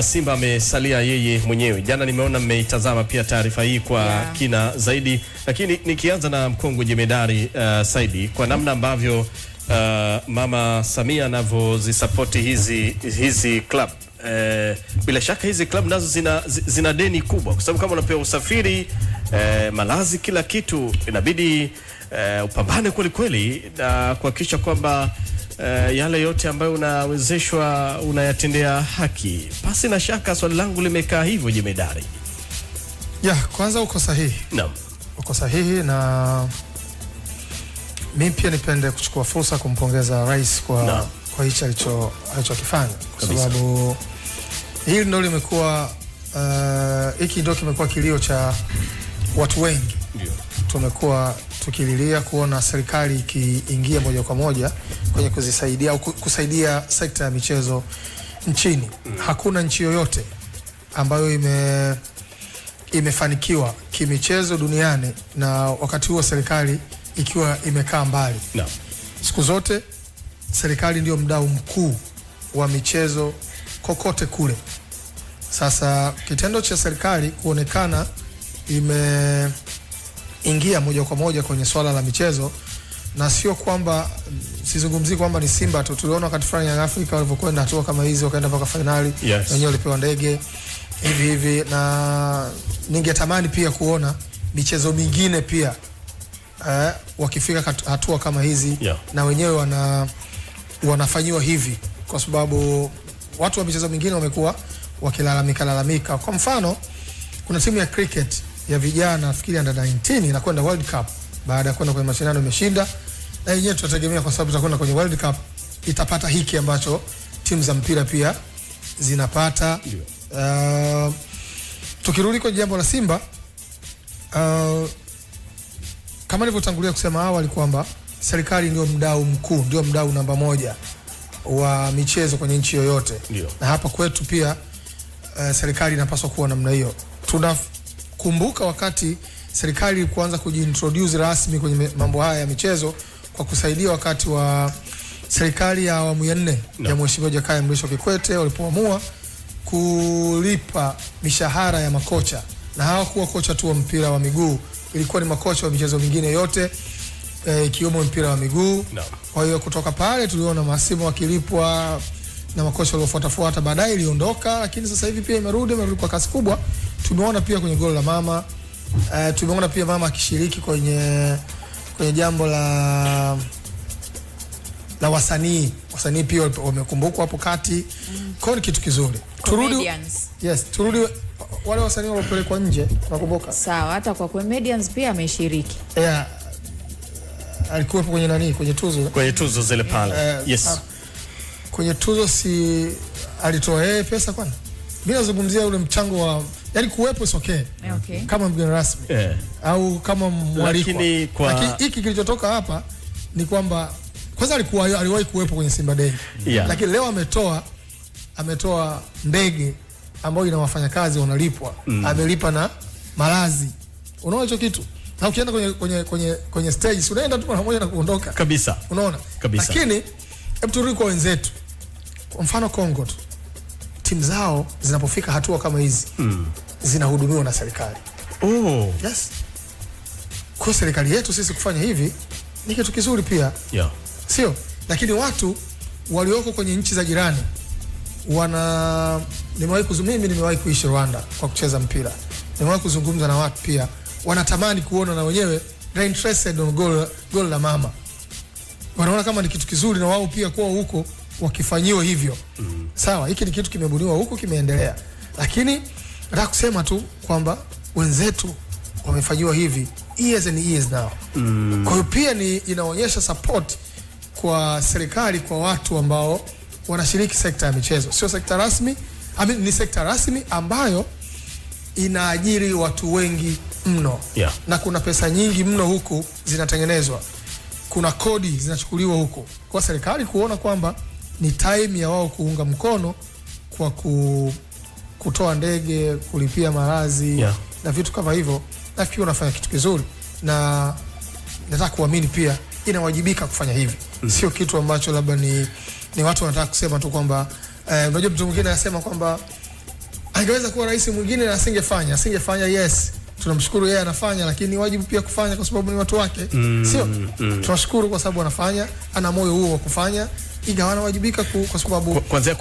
Simba amesalia yeye mwenyewe. Jana nimeona mmeitazama pia taarifa hii kwa kina zaidi, lakini nikianza na mkongwe Jemedari Saidi, kwa namna ambavyo Mama Samia anavyozisapoti hizi club, bila shaka hizi club nazo zina deni kubwa, kwa sababu kama unapewa usafiri, malazi, kila kitu, inabidi upambane kweli kweli na kuhakikisha kwamba yale yote ambayo unawezeshwa unayatendea haki. Pasi na shaka swali langu limekaa hivyo Jemedari. Kwanza uko sahihi. Naam. Uko sahihi, na mimi pia nipende kuchukua fursa kumpongeza rais kwa hicho alichokifanya, kwa sababu hili ndio limekuwa hiki ndio kimekuwa kilio cha watu wengi. Ndio. Tumekuwa tukililia kuona serikali ikiingia moja kwa moja kwenye kuzisaidia au kusaidia sekta ya michezo nchini. Hakuna nchi yoyote ambayo imefanikiwa kimichezo duniani na wakati huo serikali ikiwa imekaa mbali. Siku zote serikali ndio mdau mkuu wa michezo kokote kule. Sasa kitendo cha serikali kuonekana imeingia moja kwa moja kwenye swala la michezo, na sio kwamba sizungumzi kwamba ni Simba tu. Tuliona wakati fulani ya Afrika walivyokwenda hatua kama hizo, wakaenda mpaka finali, wenyewe walipewa ndege hivi, na ningetamani pia kuona michezo mingine pia wakifika hatua kama hizi na wenyewe wanafanyiwa hivi, kwa sababu watu wa michezo mingine wamekuwa wakilalamika. Kwa mfano, kuna timu ya cricket ya vijana nafikiri under 19 inakwenda World Cup, baada ya kwenda kwenye mashindano imeshinda, na yenyewe tutategemea kwa sababu tutakwenda kwenye World Cup itapata hiki ambacho timu za mpira pia zinapata. Tukirudi kwa jambo la Simba, kama nilivyotangulia kusema awali kwamba serikali ndio mdau mkuu, ndio mdau namba moja wa michezo kwenye nchi yoyote. Na hapa kwetu pia serikali inapaswa kuwa namna hiyo. Tunakumbuka wakati serikali ilipoanza kujiintroduce rasmi kwenye mambo haya ya michezo kwa kusaidia wakati wa serikali ya awamu ya 4 ya Mheshimiwa Jakaya Mrisho Kikwete, walipoamua kulipa mishahara ya makocha, na hawakuwa kocha tu wa mpira wa miguu, ilikuwa ni makocha wa michezo mingine yote ikiwemo mpira wa miguu. Kwa hiyo kutoka pale tuliona masimu wakilipwa na makocha waliofuata, baadaye iliondoka, lakini sasa hivi pia imerudi kwa kasi kubwa. Tumeona pia kwenye goli la mama, tumeona pia mama akishiriki kwenye jambo la wasanii pia wamekumbukwa hapo kati. Kwa hiyo kitu kizuri. Turudi wale wasanii waliopelekwa nje, nakumbuka. Sawa, hata kwa comedians pia ameshiriki. Alikuwa kwenye kwenye tuzo zile pale. Kwenye tuzo si alitoa yeye pesa kwani? Mimi nazungumzia ule mchango wa, yani kuwepo is okay. Kama mgeni rasmi au kama mwalikwa. Lakini hiki kilichotoka hapa ni kwamba kwanza aliwahi kuwepo kwenye Simba Day. Lakini leo ametoa ndege ambayo ina wafanyakazi wanalipwa. Amelipa na malazi. Unaona hicho kitu? Na ukienda kwenye stage unaenda tu mara moja na kuondoka. Kabisa. Unaona? Kabisa. Lakini hebu turudi kwa wenzetu. Kwa mfano Kongo tu, timu zao zinapofika hatua kama hizi zinahudumiwa na serikali. Yes. Kwa serikali yetu sisi kufanya hivi ni kitu kizuri pia. Sio? Lakini watu walioko kwenye nchi za jirani nimewahi kuishi Rwanda kwa kucheza mpira. Nimewahi kuzungumza na watu pia wanatamani kuona na wenyewe they're interested on goal la mama. Wanaona kama ni kitu kizuri na wao pia kwa huko wakifanyiwa hivyo. Sawa, hiki ni kitu kimebuniwa huko, kimeendelea. Lakini nataka kusema tu kwamba wenzetu wamefanyiwa hivi years and years now. Kwa hiyo pia inaonyesha support kwa serikali kwa watu ambao wanashiriki sekta ya michezo. Sio sekta rasmi, ni sekta rasmi ambayo inaajiri watu wengi mno. Na kuna pesa nyingi mno huku zinatengenezwa. Kuna kodi zinachukuliwa huko. Kwa serikali kuona kwamba ni time ya wao kuunga mkono kwa kutoa ndege, kulipia malazi na vitu kama hivyo, nafikiri wanafanya kitu kizuri, na nataka kuamini pia inawajibika kufanya hivi. Sio kitu ambacho labda ni watu wanataka kusema tu kwamba unajua mtu mwingine anasema kwamba Angeweza kuwa rais mwingine na asingefanya. Yes, tunamshukuru yeye anafanya, lakini ni wajibu pia kufanya kwa sababu ni watu wake. Sio? Tunashukuru kwa sababu anafanya, ana moyo huo wa kufanya, ingawa anawajibika kwa sababu kwanza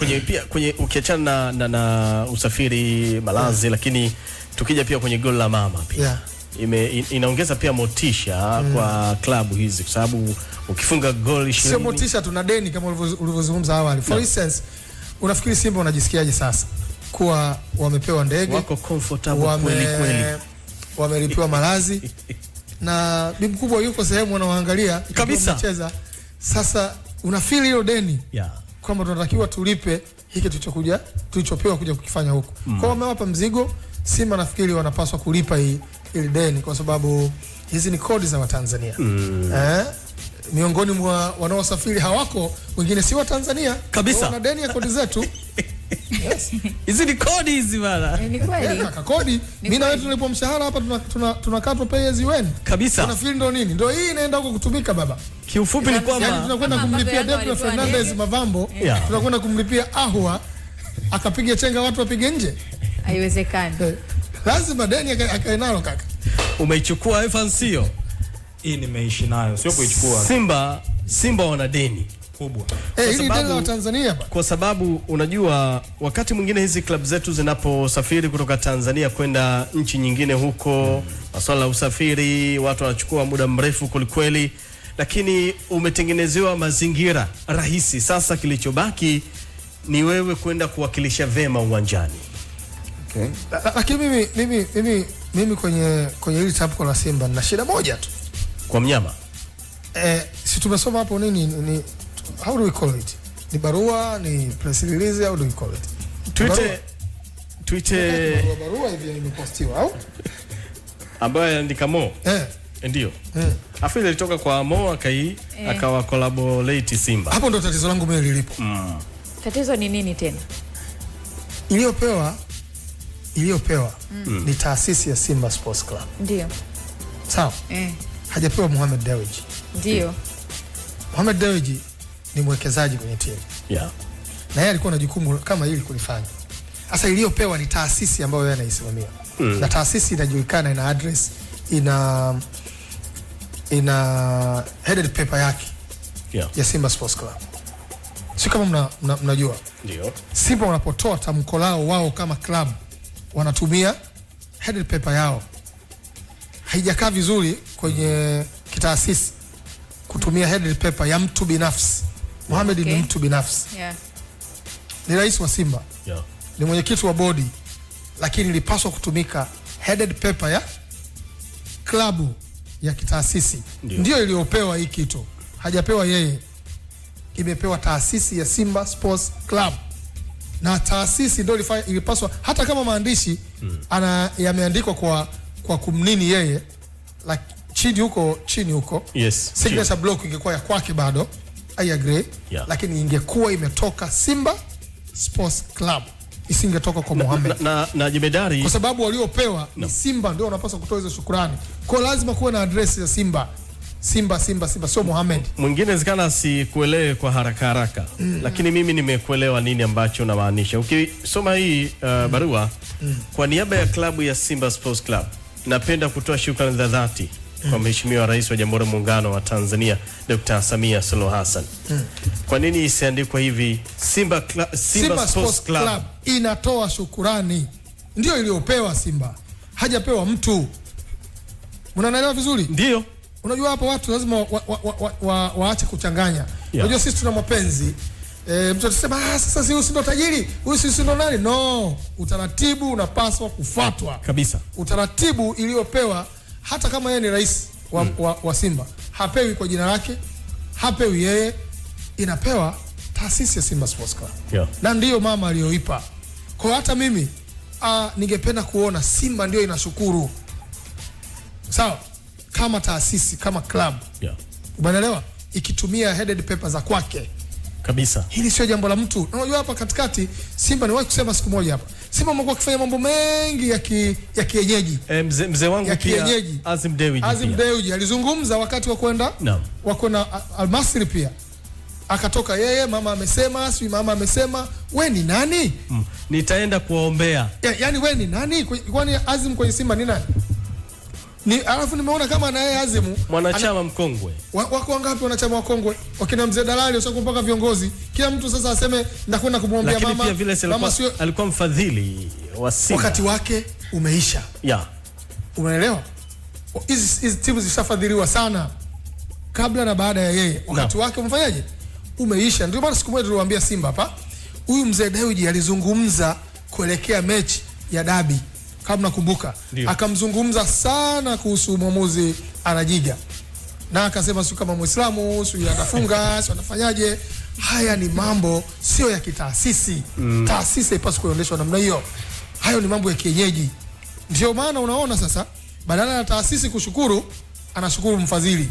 kwenye ukiachana na usafiri, malazi, lakini tukija pia kwenye goli la mama pia. Inaongeza pia motisha kwa klabu hizi kwa sababu ukifunga goli 20 sio motisha, tuna deni kama ulivyozungumza awali. For instance, unafikiri Simba wanajisikiaje sasa kuwa wamepewa ndege, wako comfortable kweli, wamelipiwa malazi na bibi kubwa yuko sehemu wanaoangalia kabisa mcheza. Sasa unafeel hilo deni kwamba tunatakiwa tulipe hiki tulichopewa kuja kukifanya huko. Kwa wamewapa mzigo Simba, nafikiri wanapaswa kulipa ili deni kwa sababu hizi ni kodi za Watanzania. Miongoni mwa wanaosafiri hawako wengine si wa Tanzania kabisa, wana deni ya kodi zetu. Yes. Hizi ni kodi hizi bana. Ni kweli. Kaka, kodi. Mimi na wewe tulipo mshahara hapa tunakatwa pay as you earn. Kabisa. Unafikiri ndo nini? Ndio hii inaenda huko kutumika baba. Kiufupi ni kwamba yani tunakwenda kumlipia Depo Fernandez Mavambo, tunakwenda kumlipia Ahwa akapiga chenga watu wapige nje. Haiwezekani. Lazima deni akae nalo kaka. Umeichukua Evans sio? Hii nimeishi nayo, sio kuichukua. Simba wana deni kubwa. Hili deni la Tanzania ba. Kwa sababu unajua wakati mwingine hizi club zetu zinaposafiri kutoka Tanzania kwenda nchi nyingine huko, masuala ya usafiri, watu wanachukua muda mrefu kulikweli, lakini umetengenezewa mazingira rahisi. Sasa kilichobaki ni wewe kwenda kuwakilisha vema uwanjani. Okay. Lakini mimi kwenye hili tamko la Simba na shida moja tu. Kwa mnyama. Si tumesoma hapo nini how do we call it? Ni barua, ni press release, how do we call it? Tweet barua hivi imepostiwa au? Ambayo andika Mo. Ndio. Afu ile ilitoka kwa Mo akawa collaborate Simba. Hapo ndo tatizo langu mimi lilipo. Tatizo ni nini tena? Iliyopewa ni taasisi ya Simba Sports Club. Ndio. Sawa? Hajapewa Mohamed Dewji. Ndio. Mohamed Dewji ni mwekezaji kwenye timu. Na yeye alikuwa na jukumu kama hili kulifanya. Sasa iliyopewa ni taasisi ambayo yeye anaisimamia. Na taasisi inajulikana, ina address, ina headed paper yake ya Simba Sports Club. Si kama mnajua. Ndio. Simba wanapotoa tamko lao wao kama club wanatumia headed paper yao. Haijakaa vizuri kwenye kitaasisi kutumia headed paper ya mtu binafsi. Mohamed ni mtu binafsi. Ni rais wa Simba. Ni mwenyekiti wa bodi, lakini ilipaswa kutumika headed paper ya klabu ya kitaasisi. Ndio iliyopewa hii kitu. Hajapewa yeye. Imepewa taasisi ya Simba Sports Club. Na taasisi ndio ilipaswa, hata kama maandishi yameandikwa kwa kumnini yeye, like chini huko. Yes. Signature block ingekuwa ya kwake bado. I agree. Lakini ingekuwa imetoka Simba Sports Club. Isingetoka kwa Mohamed. Na jemedari. Kwa sababu waliopewa ni Simba, ndio wanapaswa kutoa hizo shukrani. Kwa lazima kuwe na address ya Simba. Simba sio Mohamed. Mwingine zikana sikuelewe kwa haraka. Lakini mimi nimekuelewa nini ambacho unamaanisha. Ukisoma hii barua kwa niaba ya klabu ya Simba Sports Club, napenda kutoa shukrani za dhati kwa Mheshimiwa Rais wa Jamhuri ya Muungano wa Tanzania Dr. Samia Suluhu Hassan. Kwa nini isiandikwe hivi? Simba Sports Club inatoa shukrani. Ndio iliyopewa Simba. Hajapewa mtu. Unanielewa vizuri? Ndio. Unajua hapo watu lazima waache kuchanganya. Unajua sisi tuna mapenzi. Mtu atasema sasa si ndo tajiri, huyu si ndo nani? No, utaratibu unapaswa kufuatwa. Kabisa. Utaratibu iliyopewa, hata kama yeye ni rais wa Simba, hapewi kwa jina lake, hapewi yeye, inapewa taasisi ya Simba Sports Club. Na ndiyo mama aliyoipa. Kwa hata mimi ningependa kuona Simba ndio inashukuru. Sawa? Kama taasisi, kama club. Umeelewa? Ikitumia headed paper za kwake. Kabisa. Hili sio jambo la mtu. Unajua hapa katikati Simba niwahi kusema siku moja hapa. Simba amekuwa akifanya mambo mengi ya kienyeji. Mzee wangu pia Azim Dewji alizungumza wakati wa kwenda Al Masry pia. akatoka yeye, mama amesema, we ni nani? Nitaenda kuwaombea. Yaani we ni nani? Kwani Azim kwenye Simba ni nani? Alafu nimeona kama na yeye Azim mwanachama mkongwe. Wako wangapi wanachama wakongwe? Wakina mzee Dalali usako mpaka viongozi. Kila mtu sasa aseme ndakwenda kumwombea mama. Lakini pia vile mama alikuwa mfadhili wa Simba. Wakati wake umeisha. Unaelewa? Hizi timu zishafadhiliwa sana kabla na baada ya yeye. Wakati wake umefanyaje? Umeisha. Ndio maana siku moja tuliwaambia Simba hapa, huyu mzee Dewji alizungumza kuelekea mechi ya dabi. Kama nakumbuka, akamzungumza sana kuhusu mwamuzi Anajiga. Na akasema sio kama Muislamu, sio atafunga, sio atafanyaje. Haya ni mambo sio ya kitaasisi. Taasisi haipaswi kuendeshwa namna hiyo. Hayo ni mambo ya kienyeji. Ndio maana unaona sasa badala ya taasisi kushukuru, anashukuru mfadhili.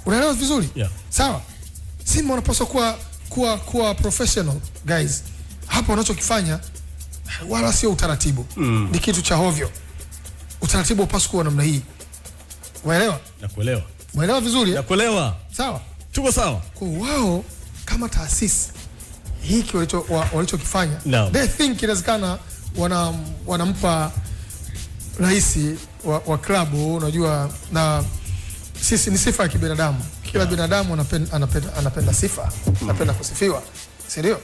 Unaelewa vizuri? Sawa. Simba wanapaswa kuwa professional guys. Hapa wanachokifanya wala sio utaratibu. Ni kitu cha hovyo. Utaratibu upaswa kuwa namna hii. Unaelewa? Nakuelewa. Unaelewa vizuri? Nakuelewa. Sawa. Tuko sawa. Kwa wao kama taasisi hiki walichokifanya, they think inawezekana wanampa rais wa klabu, unajua, na sisi ni sifa ya kibinadamu. Kila binadamu anapenda sifa, anapenda kusifiwa. Si ndio?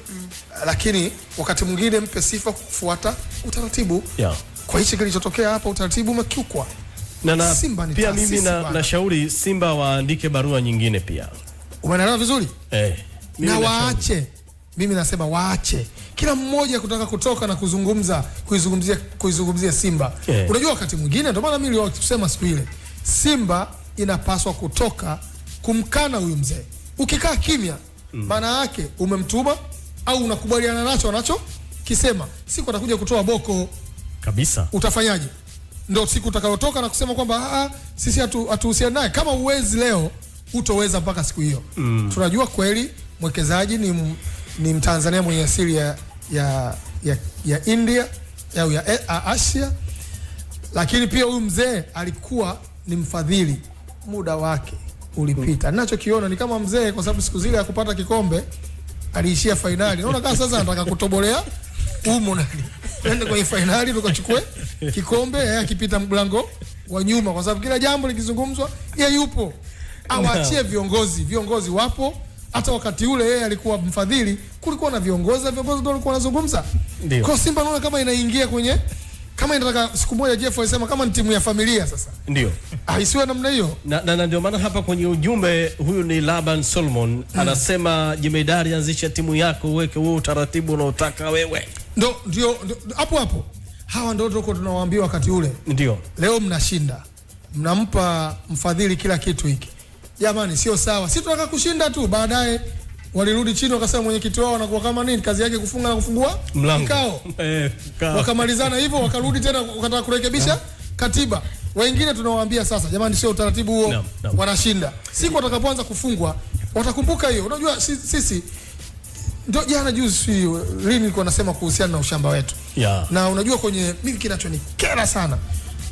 Lakini wakati mwingine mpe sifa kufuata utaratibu. Kwa hicho kilichotokea hapa, utaratibu umekiukwa. Na pia mimi nashauri Simba waandike barua nyingine pia. Umeelewa vizuri? Na waache. Mimi nasema waache. Kila mmoja kutaka kutoka na kuizungumzia Simba. Unajua wakati mwingine ndio maana mimi nilisema siku ile, Simba inapaswa kutoka kumkana huyu mzee. Ukikaa kimya, maana yake umemtuma au unakubaliana nacho anachokisema. Siku atakuja kutoa boko kabisa. Utafanyaje? Ndio siku utakayotoka na kusema kwamba sisi hatuhusiani naye. Kama uwezi leo, utoweza mpaka siku hiyo. Tunajua kweli mwekezaji ni Mtanzania mwenye asili ya India au ya Asia, lakini pia huyu mzee alikuwa ni mfadhili. Muda wake ulipita. Ninachokiona ni kama mzee, kwa sababu siku zile ya kupata kikombe aliishia finali. Naona kama sasa anataka kutobolea umo nani. Twende kwenye finali tukachukue kikombe, yeye akipita mlango wa nyuma, kwa sababu kila jambo likizungumzwa yeye yupo. Awaachie viongozi wapo. Hata wakati ule yeye alikuwa mfadhili, kulikuwa na viongozi ndio walikuwa wanazungumza. Kwa Simba naona kama inaingia kwenye, kama inataka siku moja Jeff alisema kama ni timu ya familia sasa. Ndio. Isiwe namna hiyo. Na ndio maana hapa kwenye ujumbe, huyu ni Laban Solomon anasema, Jemedari anzisha timu yako, uweke huo utaratibu unaotaka wewe. Ndio hapo. Hawa ndio tunawaambia wakati ule. Ndio. Leo mnashinda. Mnampa mfadhili kila kitu hiki. Jamani, sio sawa. Sisi tunataka kushinda tu. Baadaye walirudi chini wakasema mwenyekiti wao anakuwa kama nini, kazi yake kufunga na kufungua mkao. Wakamalizana hivyo, wakarudi tena wakataka kurekebisha katiba. Wengine tunawaambia sasa, jamani, sio utaratibu huo. Wanashinda. Siku watakapoanza kufungwa watakumbuka hiyo. Unajua sisi ndio jana juzi lini nilikuwa nasema kuhusiana na ushamba wetu. Na unajua kwenye mimi kinachonikera sana,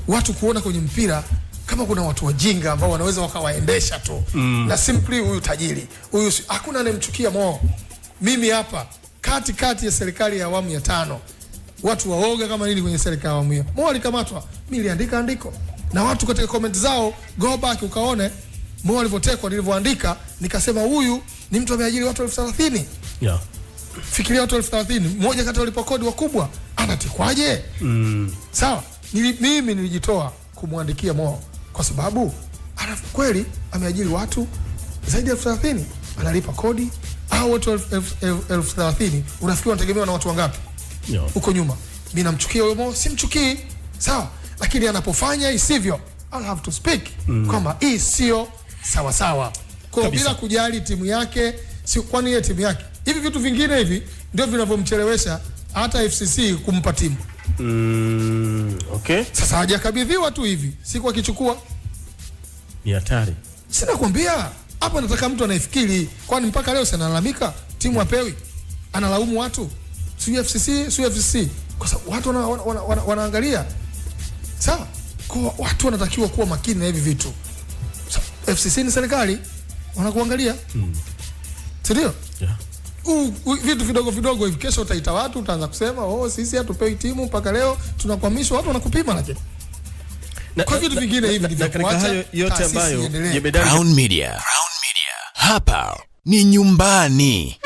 watu kuona kwenye mpira kama kuna watu wajinga ambao wanaweza wakawaendesha tu. Na simply huyu tajiri, huyu hakuna anemchukia Mo. Mimi hapa kati ya serikali ya awamu ya 5, watu waoga kama nini kwenye serikali ya awamu ya. Mo alikamatwa, mimi niliandika andiko. Na watu katika comment zao, go back ukaone Mo alivyotekwa, nilivyoandika nikasema huyu ni mtu ameajiri watu 30,000. Fikiria watu 30,000, mmoja kati walipa kodi wakubwa, anatikwaje? Sawa, mimi nilijitoa kumwandikia Mo kwa sababu kweli ameajiri watu zaidi ya 30,000, analipa kodi. Hao watu 30,000 unafikiri wanategemewa na watu wangapi huko nyuma? Mimi namchukia huyo Mo, simchukii, sawa, lakini anapofanya isivyo, I'll have to speak kwamba hii sio sawa. Kwa bila kujali timu yake, si kwani yeye timu yake. Hivi vitu vingine hivi ndio vinavyomchelewesha hata FCC kumpa timu. Okay. Sasa hajakabidhiwa tu hivi, siku akichukua ni hatari. Sina kuambia hapa, nataka mtu anayefikiri. Kwani mpaka leo sanalalamika timu apewi, analaumu watu sio FCC, kwa sababu watu wanaangalia. Sawa, kwa watu wanatakiwa kuwa makini na hivi vitu. FCC ni serikali, wanakuangalia. Ndio? Yeah. Vitu vidogo hivi kesho utaita watu utaanza kusema sisi hatupewi timu mpaka leo tunakwamishwa, watu wanakupima lakini. Kwa vitu vingine hivi ndivyo kuacha hayo yote ambayo Crown Media. Hapa ni nyumbani.